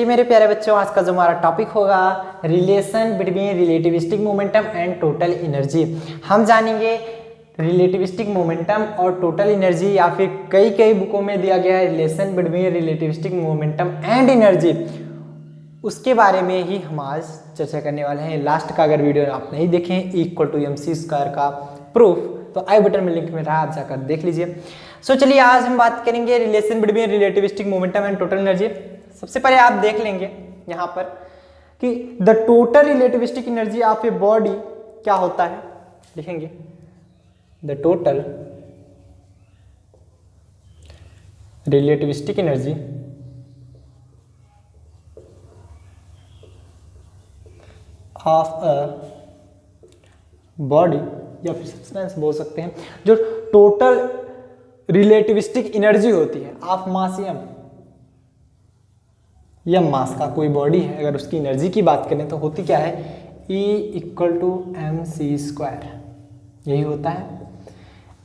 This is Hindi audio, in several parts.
मेरे प्यारे बच्चों, आज का जो हमारा टॉपिक होगा relation between relativistic momentum and total energy. हम जानेंगे रिलेटिविस्टिक मोमेंटम और टोटल एनर्जी, या फिर कई बुकों में दिया गया है relation between relativistic momentum and energy, उसके बारे में ही हम आज चर्चा करने वाले हैं। लास्ट का अगर वीडियो आप नहीं देखें E=mc² का प्रूफ, तो आई बटन में लिंक मिल रहा है, आप जाकर देख लीजिए। सो चलिए आज हम बात करेंगे relation between relativistic momentum and total energy. सबसे पहले आप देख लेंगे यहाँ पर कि the total relativistic energy of a body क्या होता है। लिखेंगे the total relativistic energy of a body, या फिर सब्सटेंस बोल सकते हैं, जो टोटल रिलेटिविस्टिक एनर्जी होती है ऑफ मास यम मास का कोई बॉडी है, अगर उसकी एनर्जी की बात करें तो होती क्या है, E=mc²। यही होता है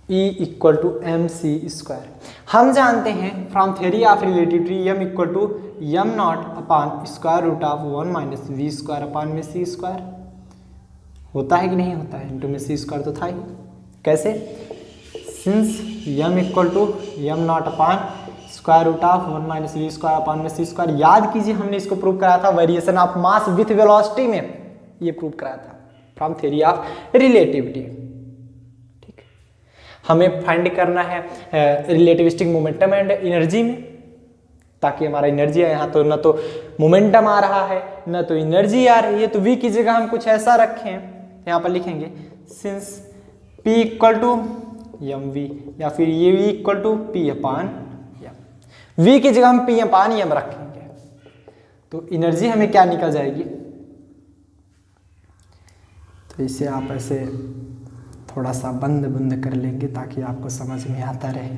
E=mc²। हम जानते हैं from theory of relativity M=m0/√1 - v²/c²। होता है कि नहीं होता है, इंटू में c² तो था ही। कैसे? Since M=m0/√1 - v²/c²। याद कीजिए हमने इसको प्रूव कराया था variation of mass with velocity में, ये प्रूव कराया था फ्रॉम थ्योरी ऑफ रिलेटिविटी। ठीक, हमें फाइंड करना है रिलेटिविस्टिक मोमेंटम एंड एनर्जी में, ताकि हमारा एनर्जी है यहाँ तो न तो मोमेंटम आ रहा है न तो एनर्जी आ रही है, तो v की जगह हम कुछ ऐसा रखें, यहाँ पर लिखेंगे सिंस P=mv, या फिर ये v=p/m। v की जगह हम p/m रखेंगे, तो एनर्जी हमें क्या निकल जाएगी। तो इसे आप ऐसे थोड़ा सा बंद कर लेंगे ताकि आपको समझ में आता रहे।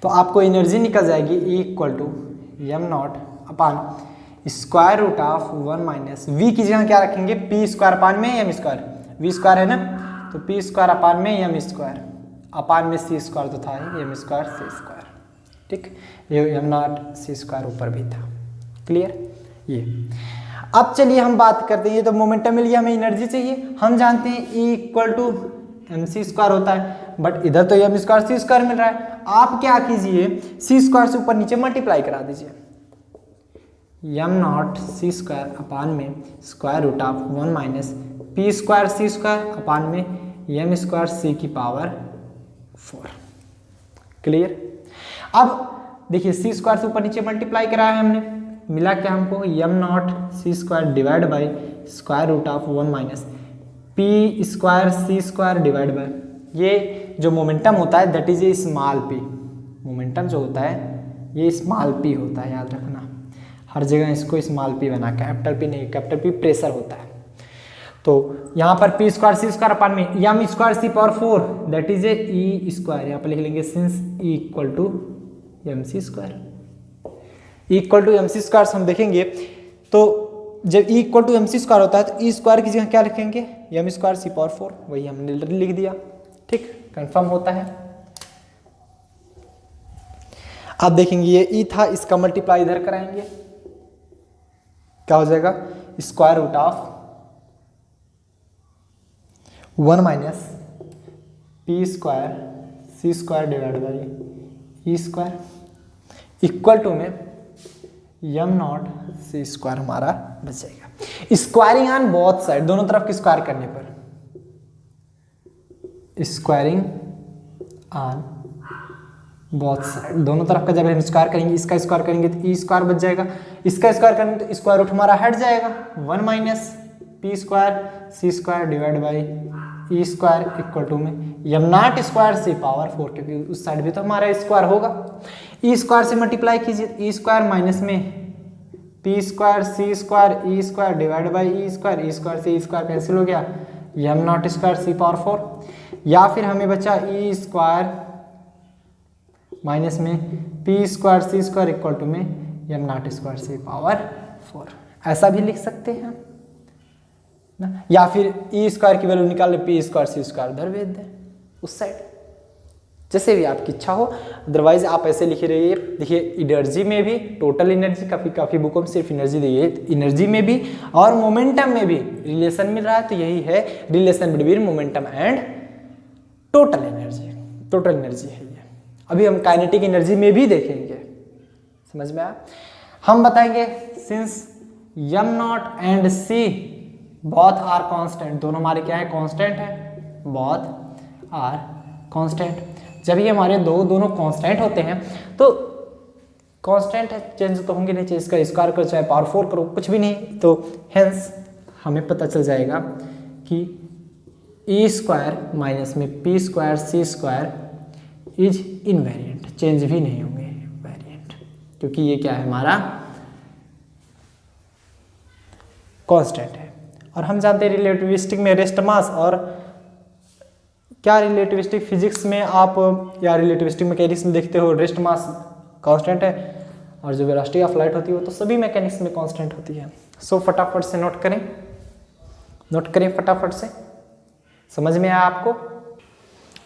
तो आपको एनर्जी निकल जाएगी E=m0/√1 - v की जगह क्या रखेंगे, p²/m², v² है ना, तो p²/m², अपान में c² तो था ही, m²c²। ठीक, ये m0c² ऊपर भी था। क्लियर? ये अब चलिए हम बात करते हैं, ये तो मोमेंटम मिल गया, हमें एनर्जी चाहिए। हम जानते हैं E=mc² होता है, बट इधर तो m²c² मिल रहा है। आप क्या कीजिए, c² से ऊपर नीचे मल्टीप्लाई करा दीजिए, m0c²/√1 - p²c²/m²c⁴। क्लियर? अब देखिए c² से ऊपर नीचे मल्टीप्लाई कराया है हमने, मिला क्या हमको, m0c²/√1 - p²c²/, ये जो मोमेंटम होता है that is a small p। Momentum जो होता है ये स्मॉल p होता है, याद रखना हर जगह इसको स्मॉल p बना, कैपिटल P नहीं, कैपिटल P प्रेशर होता है। तो यहाँ पर p²c²/में m²c⁴, that is a E²। यहाँ पर लिख लेंगे सिंस E=mc²। E=mc² से हम देखेंगे तो जब E=mc² होता है तो E² की जगह क्या लिखेंगे, m²c⁴, वही हमने लिख दिया। ठीक, कंफर्म होता है। आप देखेंगे ये E था, इसका मल्टीप्लाई इधर कराएंगे, क्या हो जाएगा, √1 - p²c²/E² इक्वल टू में m0c² हमारा बच जाएगा। स्क्वायरिंग ऑन बोथ साइड, दोनों तरफ की स्क्वायर करने पर, स्क्वायरिंग ऑन बोथ साइड, दोनों तरफ का जब हम स्क्वायर करेंगे, इसका स्क्वायर करेंगे तो E² बच जाएगा, इसका स्क्वायर करेंगे तो स्क्वायर रूट हमारा हट जाएगा, 1 - p²c²/E² इक्वल टू में m0²c⁴, क्योंकि उस साइड भी तो हमारा स्क्वायर होगा। E² से मल्टीप्लाई कीजिए, E² माइनस में p²c²E²/E², E² से E² कैंसिल हो गया, m0²c⁴, या फिर हमें बचा E² माइनस में p²c² इक्वल टू में m0²c⁴। ऐसा भी लिख सकते हैं ना, या फिर E² की वैल्यू निकाल ले, p²c² उधर भेज दें उस साइड। जैसे भी आपकी इच्छा हो, अदरवाइज आप ऐसे लिखे रहिए। देखिए एनर्जी में भी, टोटल एनर्जी, काफ़ी बुकों में सिर्फ एनर्जी दी है, एनर्जी में भी और मोमेंटम में भी रिलेशन मिल रहा है, तो यही है relation between momentum and total energy. Total energy है ये। अभी हम काइनेटिक एनर्जी में भी देखेंगे, समझ में आया। हम बताएंगे since M naught and C both are constant, दोनों हमारे क्या है, कांस्टेंट है, बोथ आर कांस्टेंट। जब ये हमारे दोनों कांस्टेंट होते हैं तो कांस्टेंट है, चेंज तो होंगे नहीं, चाहे इसका स्क्वायर करो चाहे पावर 4 करो, कुछ भी नहीं, तो हेंस हमें पता चल जाएगा कि ई स्क्वायर माइनस में P square C square is invariant, change भी नहीं होंगे, वेरिएंट, क्योंकि ये क्या है हमारा कांस्टेंट है। और हम जानते हैं रिलेटिविस्टिक में रेस्ट मास, और क्या रिलेटिविस्टिक फिजिक्स में आप या रिलेटिविस्टिक मैकेनिक्स में देखते हो रेस्ट मास कांस्टेंट है, और जो वेलोसिटी ऑफ लाइट होती है वो तो सभी मैकेनिक्स में कांस्टेंट होती है। सो फटाफट से नोट करें फटाफट से, समझ में आया आपको।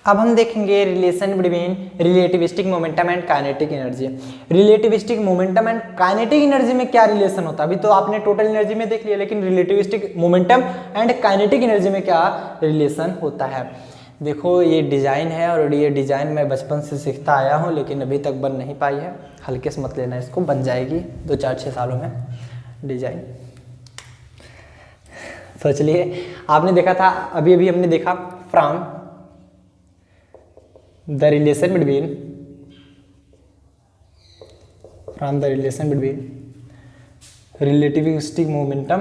अब हम देखेंगे relation between relativistic momentum and kinetic energy. Relativistic momentum and kinetic energy में क्या रिलेशन होता है, अभी तो आपने टोटल एनर्जी में देख लिया, लेकिन relativistic momentum and kinetic energy में क्या रिलेशन होता है। देखो ये डिज़ाइन है, और ये डिज़ाइन मैं बचपन से सीखता आया हूँ, लेकिन अभी तक बन नहीं पाई है, हल्के से मत लेना इसको, बन जाएगी 2-4-6 सालों में डिज़ाइन। सोच लिए आपने देखा था, अभी हमने देखा from the relation between relativistic momentum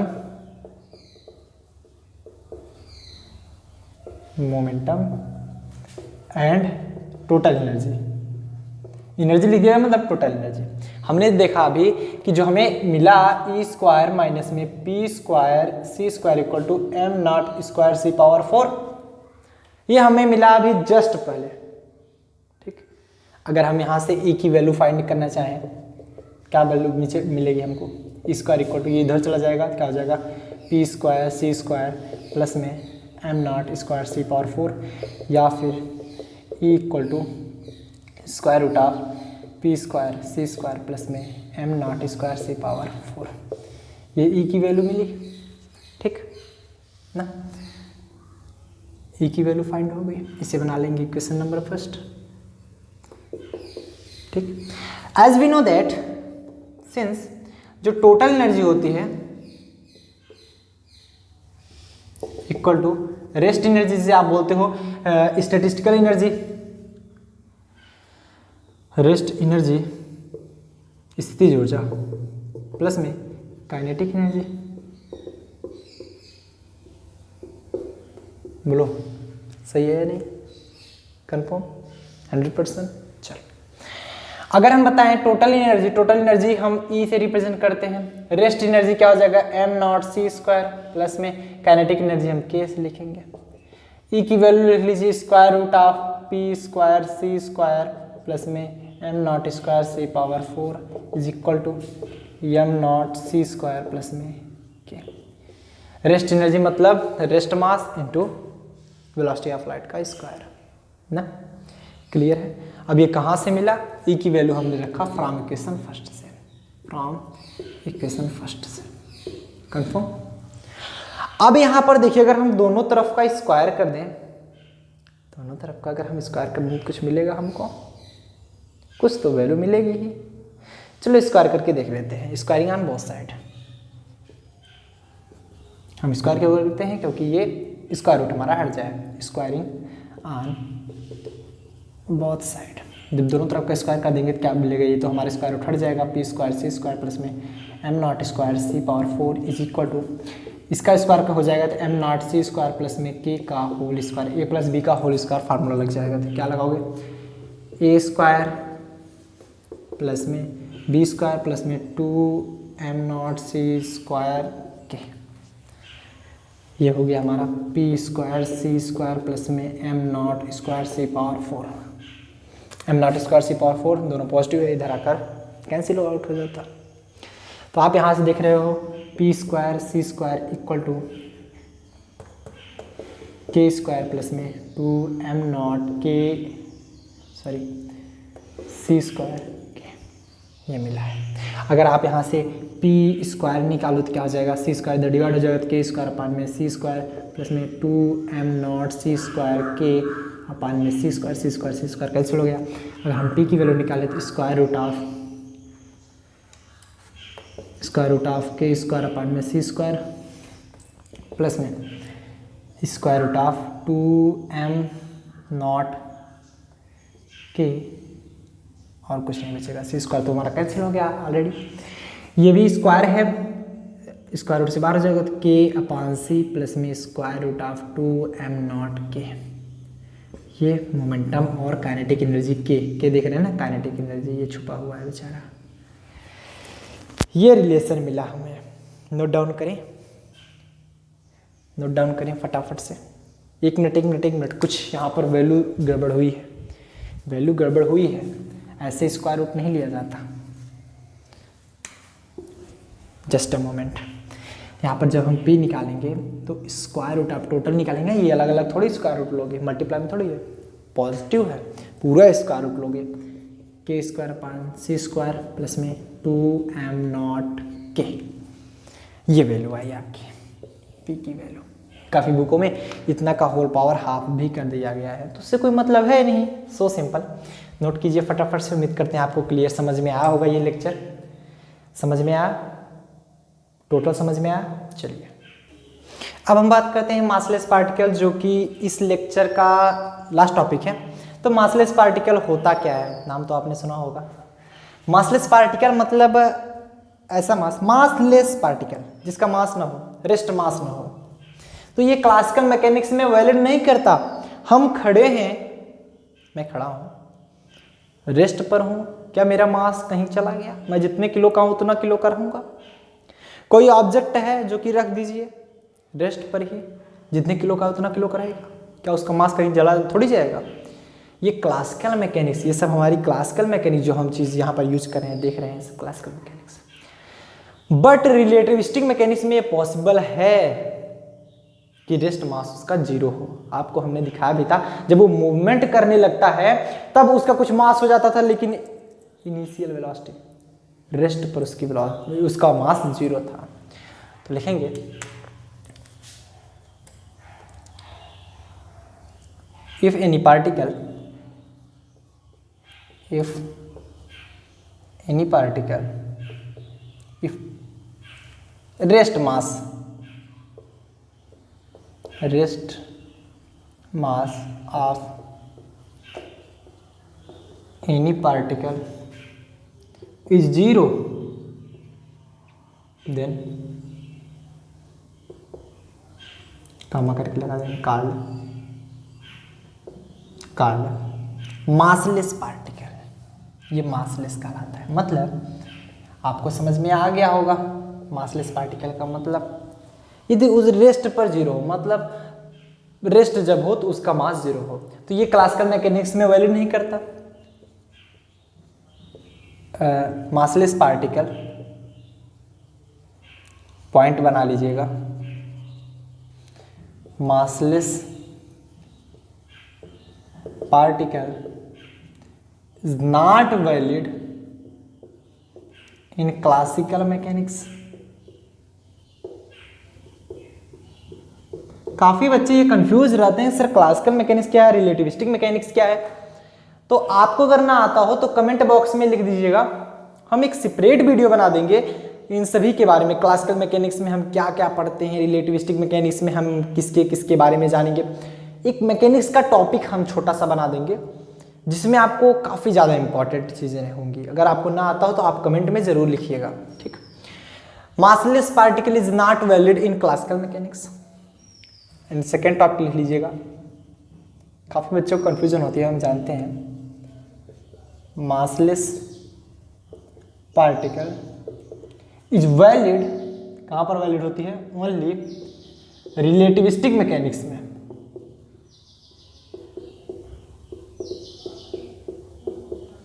and total energy लिख दिया मतलब टोटल एनर्जी। हमने देखा अभी कि जो हमें मिला ई स्क्वायर माइनस में P square C square equal to M not square C power 4, ये हमें मिला अभी जस्ट पहले। अगर हम यहाँ से e की वैल्यू फाइंड करना चाहें, क्या वैल्यू नीचे मिलेगी हमको, ई स्क्वायर इक्वल टू, ये इधर चला जाएगा, क्या हो जाएगा P square C square plus में M not square C power 4, या फिर E equal to square root of P square C square plus में M not square C power 4। ये ई की वैल्यू मिली, ठीक ना, ई की वैल्यू फाइंड हो गई। इसे बना लेंगे इक्वेशन नंबर फर्स्ट, ठीक। As we know that since जो टोटल एनर्जी होती है इक्वल टू रेस्ट एनर्जी, जिसे आप बोलते हो स्टैटिस्टिकल एनर्जी, रेस्ट एनर्जी स्थितिज ऊर्जा प्लस में काइनेटिक एनर्जी। बोलो सही है या नहीं, कंफर्म 100%। चल अगर हम बताएं टोटल एनर्जी हम ई से रिप्रेजेंट करते हैं, रेस्ट एनर्जी क्या हो जाएगा M not C square plus में काइनेटिक एनर्जी हम के से लिखेंगे। ई की वैल्यू लिख लीजिए square root of P square C square plus में M not square C power 4 is equal to M not C square plus में के। रेस्ट एनर्जी मतलब rest mass into velocity of light का स्क्वायर ना, क्लियर है। अब ये कहाँ से मिला, ई की वैल्यू हमने रखा फ्रॉम इक्वेशन फर्स्ट से, कंफर्म। अब यहाँ पर देखिए अगर हम दोनों तरफ का स्क्वायर कर दें, दोनों तरफ का अगर हम स्क्वायर कर दें कुछ मिलेगा हमको, कुछ तो वैल्यू मिलेगी ही। चलो स्क्वायर करके देख लेते हैं, स्क्वायरिंग ऑन बोथ साइड। हम स्क्वायर क्यों करते हैं, क्योंकि ये स्क्वायर रूट हमारा हट जाए, स्क्वायरिंग ऑन बोथ साइड। जब दोनों तरफ का स्क्वायर कर देंगे तो क्या मिलेगा, ये तो हमारे स्क्वायर रूट हट जाएगा, P square C square plus में M not square C power 4 is equal to, इसका स्क्वायर का हो जाएगा तो M not C square plus में के का whole square, A plus B का होल स्क्वायर फार्मूला लग जाएगा। तो क्या लगाओगे, ए स्क्वायर प्लस में बी स्क्वायर प्लस में 2 एम नॉट सी स्क्वायर के, ये हो गया हमारा P square C square plus में M not square C power 4। M not square C power 4 दोनों पॉजिटिव है, इधर आकर कैंसिल आउट हो जाता। तो आप यहाँ से देख रहे हो P square C square equal to K square plus में 2 एम नॉट के सॉरी c², ये मिला है। अगर आप यहाँ से p² निकालो तो क्या हो जाएगा, c² इधर डिवाइड हो जाएगा तो k² अपान में c² प्लस में 2m0 c² k अपान में c² कैंसिल हो गया। अगर हम p की वैल्यू निकालें तो स्क्वायर रूट ऑफ k² अपान में c² प्लस में square root of 2m0 k और कुछ नहीं बचेगा, c² तो हमारा कैंसिल हो गया ऑलरेडी। ये भी स्क्वायर है, स्क्वायर रूट से बाहर हो जाएगा तो k अपान c प्लस में square root of 2m0 k। ये मोमेंटम और काइनेटिक एनर्जी के देख रहे हैं ना, काइनेटिक एनर्जी ये छुपा हुआ है बेचारा। ये रिलेशन मिला हमें, नोट डाउन करें फटाफट से। एक मिनट कुछ यहाँ पर वैल्यू गड़बड़ हुई है, ऐसे स्क्वायर रूट नहीं लिया जाता। Just a moment. यहाँ पर जब हम p निकालेंगे तो स्क्वायर रूट आप टोटल निकालेंगे, ये अलग अलग थोड़ी स्क्वायर रूट लोगे, मल्टीप्लाई में थोड़ी है, पॉजिटिव है, पूरा स्क्वायर रूट लोगे। k² अपान c² प्लस में 2m0 k, ये वैल्यू आई आपकी p की वैल्यू। काफ़ी बुकों में इतना का होल पावर हाफ भी कर दिया गया है, तो उससे कोई मतलब है नहीं, सो सिंपल। नोट कीजिए फटाफट से। उम्मीद करते हैं आपको क्लियर समझ में आया होगा, ये लेक्चर समझ में आया, टोटल समझ में आया। चलिए अब हम बात करते हैं मासलेस पार्टिकल, जो कि इस लेक्चर का लास्ट टॉपिक है। तो मासलेस पार्टिकल होता क्या है, नाम तो आपने सुना होगा। मासलेस पार्टिकल मतलब ऐसा मासलेस पार्टिकल जिसका मास ना हो, रेस्ट मास ना हो। तो ये क्लासिकल मैकेनिक्स में वैलिड नहीं करता। हम खड़े हैं, मैं खड़ा हूँ, रेस्ट पर हूँ, क्या मेरा मास कहीं चला गया? मैं जितने किलो का हूँ उतना किलो का रहूँगा। कोई ऑब्जेक्ट है जो कि रख दीजिए रेस्ट पर ही, जितने किलो का उतना किलो का रहेगा, क्या उसका मास कहीं जला थोड़ी जाएगा? ये क्लासिकल मैकेनिक्स, ये सब हमारी क्लासिकल मैकेनिक्स जो हम चीज़ यहाँ पर यूज कर रहे हैं, देख रहे हैं, सब classical mechanics. But relativistic mechanics में ये पॉसिबल है कि रेस्ट मास उसका जीरो हो। आपको हमने दिखाया भी था, जब वो मूवमेंट करने लगता है तब उसका कुछ मास हो जाता था, लेकिन इनिशियल वेलोसिटी रेस्ट पर उसका मास जीरो था। तो लिखेंगे if any particle if rest mass of any particle is zero, then कामा करके लगा देंगे कार्ड मासलेस पार्टिकल। ये मासलेस कहलाता है। मतलब आपको समझ में आ गया होगा मासलेस पार्टिकल का मतलब, यदि उस रेस्ट पर जीरो हो, मतलब रेस्ट जब हो तो उसका मास जीरो हो। तो ये क्लासिकल मैकेनिक्स में वैल्यू नहीं करता। मासलेस पार्टिकल पॉइंट बना लीजिएगा, massless particle is not valid in classical mechanics। काफी बच्चे ये कंफ्यूज रहते हैं, सर क्लासिकल मैकेनिक्स क्या है, रिलेटिविस्टिक मैकेनिक्स क्या है। तो आपको अगर ना आता हो तो कमेंट बॉक्स में लिख दीजिएगा, हम एक सेपरेट वीडियो बना देंगे इन सभी के बारे में। क्लासिकल मैकेनिक्स में हम क्या क्या पढ़ते हैं, रिलेटिविस्टिक मैकेनिक्स में हम किसके किसके बारे में जानेंगे। एक मैकेनिक्स का टॉपिक हम छोटा सा बना देंगे जिसमें आपको काफ़ी ज़्यादा इंपॉर्टेंट चीज़ें होंगी। अगर आपको ना आता हो तो आप कमेंट में ज़रूर लिखिएगा, ठीक। Massless particle is not valid in classical mechanics. And second topic लिख लीजिएगा, काफ़ी बच्चों को कन्फ्यूजन होती है, हम जानते हैं। मासलेस पार्टिकल इज वैलिड, कहाँ पर वैलिड होती है? ओनली रिलेटिविस्टिक मैकेनिक्स में।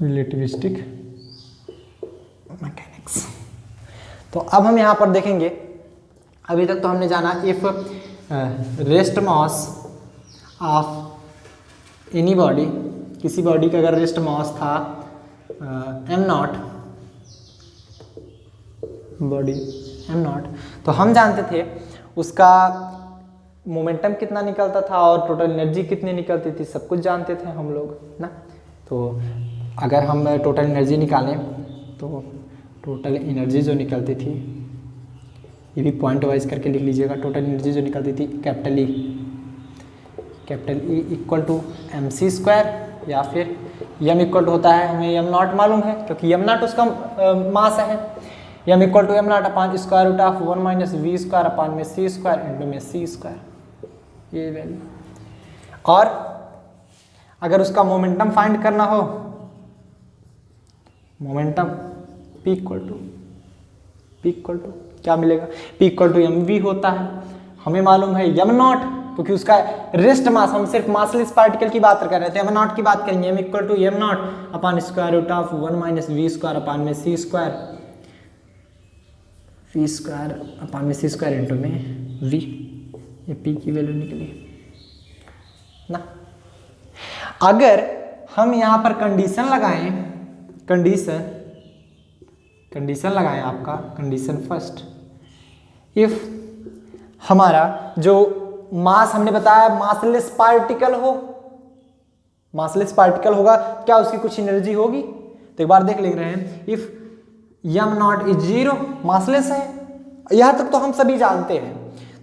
Relativistic mechanics. तो अब हम यहाँ पर देखेंगे, अभी तक तो हमने जाना if rest mass of any body किसी बॉडी का अगर रेस्ट मास था m0 बॉडी m0, तो हम जानते थे उसका मोमेंटम कितना निकलता था और टोटल एनर्जी कितनी निकलती थी, सब कुछ जानते थे हम लोग ना। तो अगर हम टोटल एनर्जी निकालें तो टोटल एनर्जी जो निकलती थी, ये भी पॉइंट वाइज करके लिख लीजिएगा, टोटल एनर्जी जो निकलती थी capital E equal to mc² या फिर m इक्वल टू होता है, हमें m0 मालूम है क्योंकि m0 उसका मास है, m equal to m0 upon square root of 1 minus v square upon में c स्क्वायर इंटू में c स्क्वायर, ये वैल्यू। और अगर उसका मोमेंटम फाइंड करना हो, मोमेंटम p इक्वल टू क्या मिलेगा, p इक्वल टू mv होता है, हमें मालूम है m0 क्योंकि उसका रेस्ट मास, हम सिर्फ मासलेस पार्टिकल की बात कर रहे थे, m0 की बात करेंगे, m equal to m0 upon square root of 1 minus v square upon में c square, v square upon में c स्क्वायर इंटू में v, ये p की वैल्यू निकली ना। अगर हम यहाँ पर कंडीशन लगाएं, कंडीशन लगाएं आपका कंडीशन फर्स्ट, इफ हमारा जो मास हमने बताया मासलेस पार्टिकल होगा, क्या उसकी कुछ एनर्जी होगी, तो एक बार देख लिख रहे हैं, इफ m0 इज 0, मासलेस है, यहां तक तो हम सभी जानते हैं।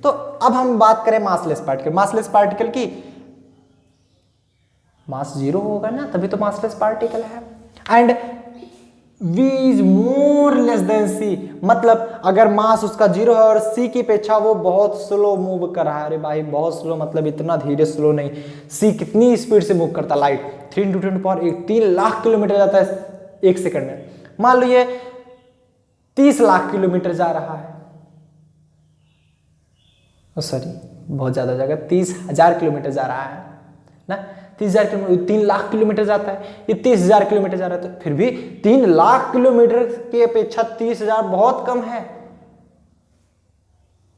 तो अब हम बात करें मासलेस पार्टिकल की, मास 0 होगा ना, तभी तो मासलेस पार्टिकल है। And v is more less than c, मतलब अगर मास उसका 0 है और c की अपेक्षा वो बहुत स्लो मूव कर रहा है, अरे भाई बहुत स्लो मतलब इतना धीरे स्लो नहीं, c कितनी स्पीड से मूव करता है, लाइट 3 × 10⁻⁸ 3 लाख किलोमीटर जाता है 1 सेकंड में, मान लो ये 30 लाख किलोमीटर जा रहा है, सॉरी बहुत ज्यादा जाएगा, 30,000 किलोमीटर जा रहा है ना, 30,000 किलोमीटर, 3 लाख किलोमीटर जाता है, ये 30,000 किलोमीटर जा रहा है, तो फिर भी 3 लाख किलोमीटर की अपेक्षा 30,000 बहुत कम है,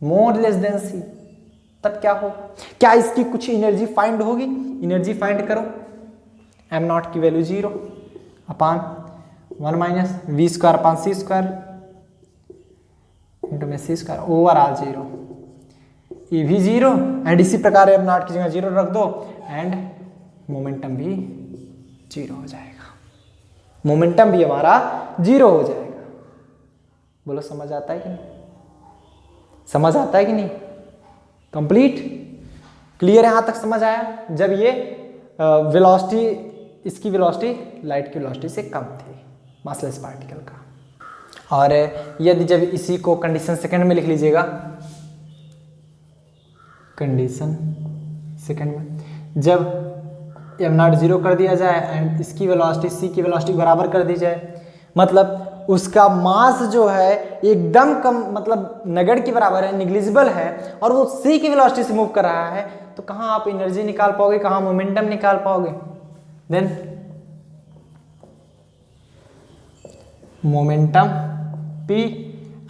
मोर लेस देन सी। तब क्या हो, क्या इसकी कुछ एनर्जी फाइंड होगी, एनर्जी फाइंड करो, m0 की वैल्यू 0 अपान 1 minus v square upon c square into में c स्क्वायर ओवरऑल 0, ये भी 0 एंड इसी प्रकार m0 की जगह 0 रख दो एंड मोमेंटम भी 0 हो जाएगा, मोमेंटम भी हमारा 0 हो जाएगा। बोलो समझ आता है कि नहीं, समझ आता है कि नहीं, कंप्लीट क्लियर, यहां तक समझ आया। जब ये वेलोसिटी, इसकी वेलोसिटी लाइट की वेलोसिटी से कम थी मासलेस पार्टिकल का। और यदि जब इसी को कंडीशन सेकंड में लिख लीजिएगा, कंडीशन सेकंड में जब m0 0 कर दिया जाए एंड इसकी वेलोसिटी c की वेलोसिटी बराबर कर दी जाए, मतलब उसका मास जो है एकदम कम, मतलब नगण्य के बराबर है, निग्लिजिबल है, और वो c की वेलोसिटी से मूव कर रहा है, तो कहाँ आप एनर्जी निकाल पाओगे, कहाँ मोमेंटम निकाल पाओगे, then momentum p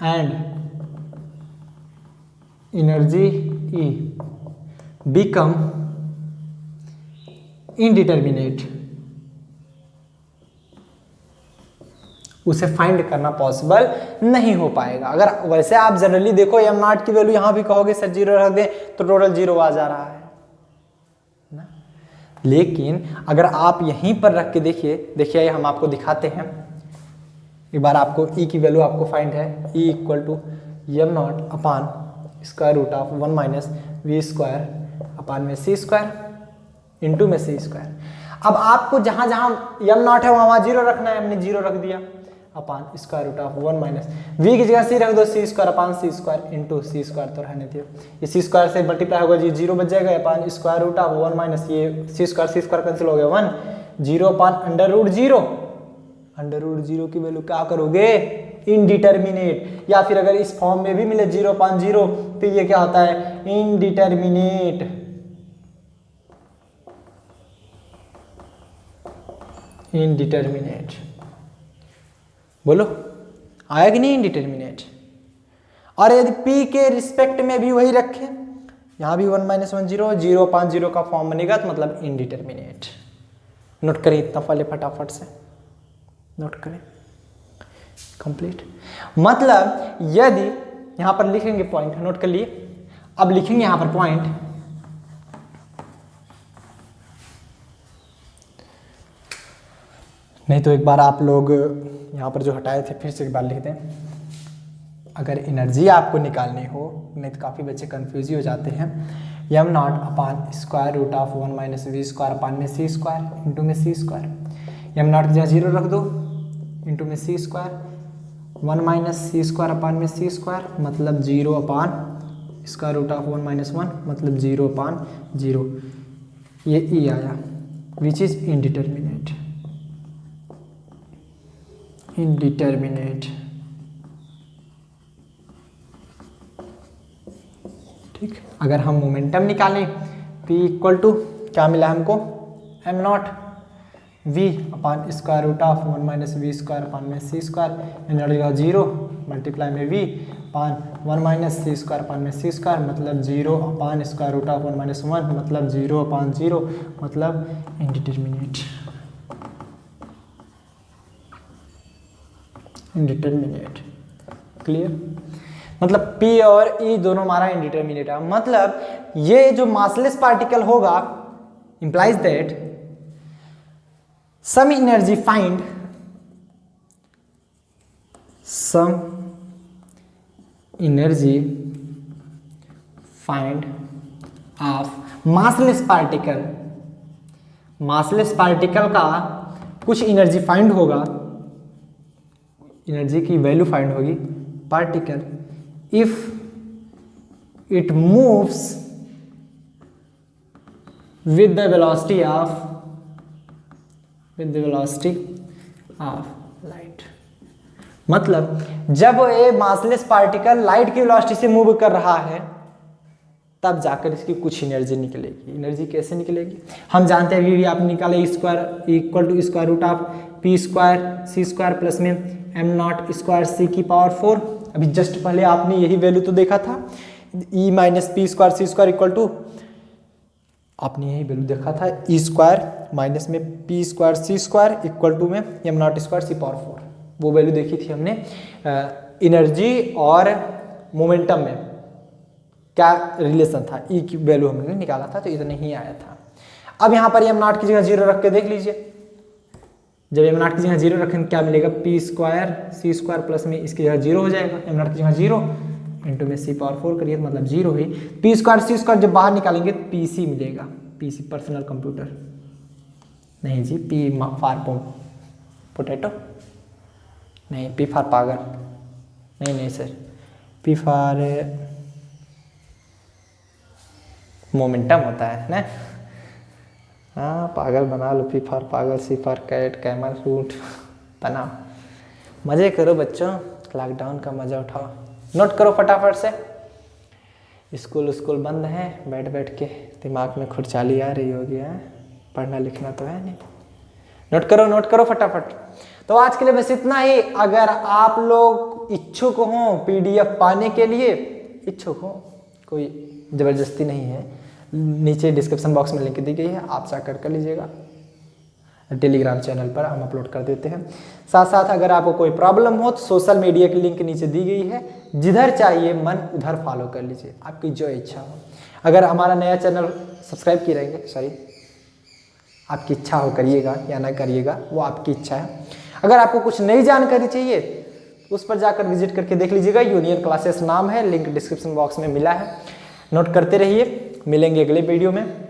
and energy E become indeterminate, उसे फाइंड करना पॉसिबल नहीं हो पाएगा। अगर वैसे आप जनरली देखो m0 की वैल्यू यहां भी कहोगे सर 0 रख दें तो टोटल 0 आ जा रहा है ना, लेकिन अगर आप यहीं पर रख के देखिए हम आपको दिखाते हैं एक बार, आपको E की वैल्यू आपको फाइंड है, E equal to m0 upon square root of 1 minus v square upon में c स्क्वायर इंटू में c स्क्वायर। अब आपको जहां जहां m0 है वहां 0 रखना है, हमने 0 रख दिया upon square root of 1 minus v की जगह c रख दो, c square upon c square into c square तो रहने दियो, ये c स्क्वायर से मल्टीप्लाई होगा जी 0 बच जाएगा अपान स्क्वायर रूट ऑफ 1 माइनस ये c स्क्वायर कैंसिल हो गया 1, 0 अपान अंडर रूट 0 की वैल्यू क्या करोगे, इनडिटर्मिनेट, या फिर अगर इस फॉर्म में भी मिले 0/0 तो ये क्या होता है, इनडिटर्मिनेट। इनडिटर्मिनेट बोलो आया कि नहीं, इनडिटर्मिनेट। और यदि p के रिस्पेक्ट में भी वही रखें, यहां भी 1 - 1 0, 0/0 का फॉर्म बनेगा तो मतलब इनडिटर्मिनेट। नोट करें इतना पहले फटाफट से, नोट करें कंप्लीट। मतलब यदि यहां पर लिखेंगे पॉइंट, नोट कर लिए, अब लिखेंगे यहां पर पॉइंट, नहीं तो एक बार आप लोग यहां पर जो हटाए थे फिर से एक बार लिख दें। अगर एनर्जी आपको निकालनी हो, नहीं तो काफ़ी बच्चे कंफ्यूज ही हो जाते हैं, M naught upon square root of 1 minus V square upon में सी स्क्वायर इंटू में सी स्क्वायर। एम नॉट जहाँ जीरो रख दो इंटू में C square, 1 minus C square upon में सी स्क्वायर मतलब 0 upon square root of 1 minus 1 मतलब 0 अपान 0। ये ई आया विच इज इनडिटर्मिनेट, इनडिटर्मिनेट। ठीक, अगर हम मोमेंटम निकालें P इक्वल टू क्या मिला हमको, M naught v upon square root of 1 minus V square upon में सी स्क्वायर, एम नॉट का 0 मल्टीप्लाई में v अपान 1 माइनस सी स्क्वायर अपान में सी स्क्वायर मतलब 0 upon square root of 1 minus 1 मतलब 0 अपान 0 मतलब इनडिटर्मिनेट, इनडिटर्मिनेट। क्लियर, मतलब P और E दोनों हमारा इनडिटर्मिनेट है। मतलब ये जो मासलेस पार्टिकल होगा implies that some energy finite, some energy finite of massless particle, massless particle का कुछ एनर्जी फाइंड होगा, एनर्जी की वैल्यू फाइंड होगी particle if it moves with the velocity of light। मतलब जब ये मासलेस पार्टिकल लाइट की वेलोसिटी से मूव कर रहा है तब जाकर इसकी कुछ एनर्जी निकलेगी। एनर्जी कैसे निकलेगी हम जानते हैं, आप निकाले square equal to square root of P square C square plus में एम नॉट स्क्वायर सी की पावर 4। अभी जस्ट पहले आपने यही वैल्यू तो देखा था, E minus P square C square equal to, आपने यही वैल्यू देखा था ई स्क्वायर माइनस में P square C square equal to में M not square C power 4। वो वैल्यू देखी थी हमने एनर्जी और मोमेंटम में क्या रिलेशन था, ई की वैल्यू हमने निकाला था तो इतना ही आया था। अब यहाँ पर एम नॉट की जगह 0 रख के देख लीजिए, जब एम नॉट की जगह 0 रखेंगे क्या मिलेगा, P square C square plus में इसकी जगह 0 हो जाएगा, एम नॉट की जगह 0 इंटू में सी पावर 4 करिए मतलब 0 ही, पी स्क्वायर सी स्क्वायर जब बाहर निकालेंगे पी सी मिलेगा, पी सी पर्सनल कंप्यूटर नहीं जी, पी फॉर पोटैटो नहीं, पी फॉर पागल नहीं सर, पी फॉर मोमेंटम होता है ना, हाँ पागल बना लो, पी फॉर पागल, सी फॉर कैट, कैमल, ऊंट बनाओ, मज़े करो बच्चों, लॉकडाउन का मज़ा उठाओ। नोट करो फटाफट से, स्कूल बंद है, बैठ बैठ के दिमाग में खुरचाली आ रही होगी, है पढ़ना लिखना तो है नहीं। नोट करो फटाफट। तो आज के लिए बस इतना ही। अगर आप लोग इच्छुक हों PDF पाने के लिए, इच्छुक हो, कोई ज़बरदस्ती नहीं है, नीचे डिस्क्रिप्शन बॉक्स में लिंक दी गई है, आप जाकर कर लीजिएगा। टेलीग्राम चैनल पर हम अपलोड कर देते हैं। साथ साथ अगर आपको कोई प्रॉब्लम हो तो सोशल मीडिया की लिंक नीचे दी गई है, जिधर चाहिए मन उधर फॉलो कर लीजिए, आपकी जो इच्छा हो। अगर हमारा नया चैनल सब्सक्राइब किए रहेंगे, आपकी इच्छा हो करिएगा या ना करिएगा वो आपकी इच्छा है। अगर आपको कुछ नई जानकारी चाहिए तो उस पर जाकर विजिट करके देख लीजिएगा, यूनियन क्लासेस नाम है, लिंक डिस्क्रिप्शन बॉक्स में मिला है। नोट करते रहिए, मिलेंगे अगले वीडियो में।